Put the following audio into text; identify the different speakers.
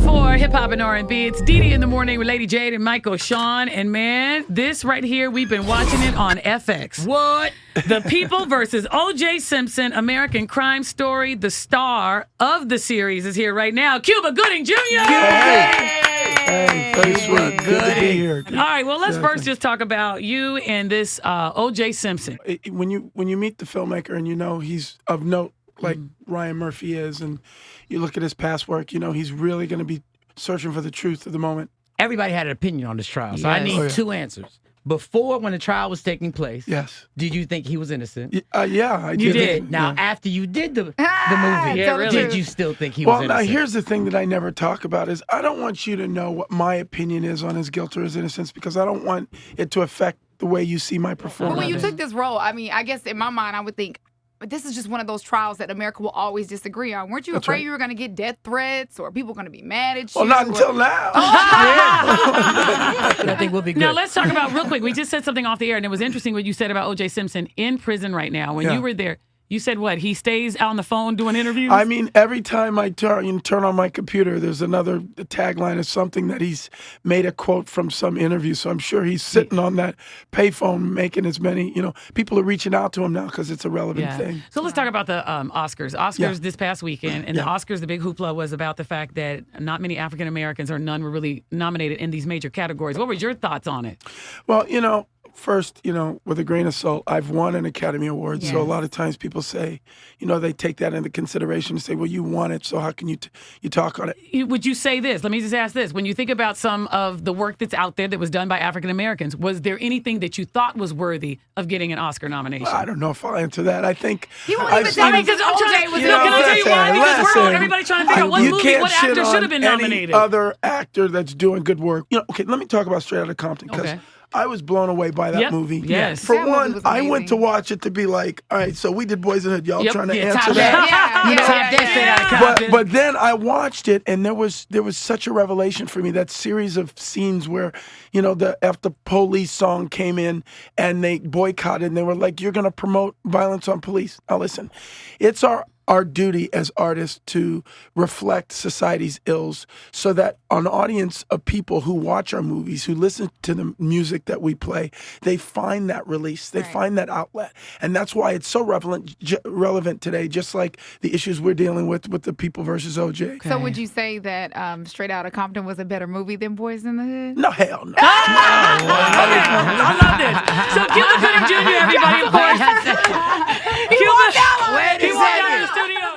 Speaker 1: K104 Hip Hop and R&B. It's DeDe in the morning with Lady Jade and Michael Sean. And man, this right here, we've been watching it on FX.
Speaker 2: What?
Speaker 1: The People versus O.J. Simpson, American Crime Story. The star of the series is here right now, Cuba Gooding Jr.
Speaker 3: Hey, very sweet. Good to be here.
Speaker 1: All right, well, let's first just talk about you and this O.J. Simpson.
Speaker 3: When you meet the filmmaker and you know he's of note, like Ryan Murphy is, and you look at his past work, you know he's really going to be searching for the truth of the moment.
Speaker 2: Everybody had an opinion on this trial, so I
Speaker 1: Yes.
Speaker 2: need two answers. Before, when the trial was taking place,
Speaker 3: Yes.
Speaker 2: did you think he was innocent?
Speaker 3: Yeah, I did.
Speaker 1: You did.
Speaker 2: Now, after you did the movie,
Speaker 1: Yeah, really.
Speaker 2: did you still think he was
Speaker 3: Well, now
Speaker 2: innocent?
Speaker 3: here's the thing that I never talk about is I don't want you to know what my opinion is on his guilt or his innocence because I don't want it to affect the way you see my performance.
Speaker 4: Well, when you took this role, I mean, I guess in my mind, I would think, but this is just one of those trials that America will always disagree on. Weren't you
Speaker 3: That's
Speaker 4: afraid
Speaker 3: right.
Speaker 4: you were going to get death threats or people going to be mad at you?
Speaker 3: Well, not
Speaker 4: or-
Speaker 3: until now.
Speaker 2: I think we'll be good.
Speaker 1: Now, let's talk about real quick. We just said something off the air, and it was interesting what you said about O.J. Simpson in prison right now. When
Speaker 3: Yeah.
Speaker 1: you were there, you said what? He stays on the phone doing interviews?
Speaker 3: I mean, every time I turn on my computer, there's another tagline or something that he's made a quote from some interview. So I'm sure he's sitting on that payphone making as many, people are reaching out to him now because it's a relevant thing.
Speaker 1: So let's talk about the Oscars. Oscars this past weekend, and the
Speaker 3: Yeah.
Speaker 1: Oscars, the big hoopla was about the fact that not many African Americans or none were really nominated in these major categories. What were your thoughts on it?
Speaker 3: Well, first, with a grain of salt, I've won an Academy Award. So a lot of times people say, they take that into consideration and say, well, you won it, so how can you talk on it?
Speaker 1: Would you say this? Let me just ask this. When you think about some of the work that's out there that was done by African Americans, was there anything that you thought was worthy of getting an Oscar nomination?
Speaker 3: I don't know if I'll answer that. I think
Speaker 4: He won't
Speaker 3: I've
Speaker 4: even
Speaker 3: seen-
Speaker 4: tell me
Speaker 1: Because I'm trying to,
Speaker 4: was
Speaker 1: can I tell you why? Because we're
Speaker 3: listen,
Speaker 1: everybody's trying to figure out what
Speaker 3: you
Speaker 1: movie,
Speaker 3: can't
Speaker 1: what
Speaker 3: shit
Speaker 1: actor should have
Speaker 3: on
Speaker 1: been
Speaker 3: any
Speaker 1: nominated.
Speaker 3: other actor that's doing good work. Okay, let me talk about Straight Outta Compton because
Speaker 1: Okay.
Speaker 3: I was blown away by that
Speaker 1: Yep,
Speaker 3: movie.
Speaker 1: yes.
Speaker 3: For
Speaker 4: That movie
Speaker 3: one,
Speaker 4: was
Speaker 3: I went to
Speaker 4: amazing.
Speaker 3: watch it to be like, all right, so we did Boys in the Hood. Y'all
Speaker 1: Yep,
Speaker 3: trying to
Speaker 1: yeah,
Speaker 3: answer
Speaker 1: top
Speaker 3: that?
Speaker 4: Yeah.
Speaker 3: But then I watched it, and there was such a revelation for me. That series of scenes where, after police song came in and they boycotted, and they were like, "You're going to promote violence on police." Now listen, it's our duty as artists to reflect society's ills so that an audience of people who watch our movies, who listen to the music that we play, they find that release, they find that outlet. And that's why it's so relevant today, just like the issues we're dealing with the People versus O.J.
Speaker 4: So would you say that Straight Outta Compton was a better movie than Boys in the Hood?
Speaker 3: No, hell no.
Speaker 1: Okay, I love this. So Cuba Gooding Jr., everybody, of course. He walked out of the studio.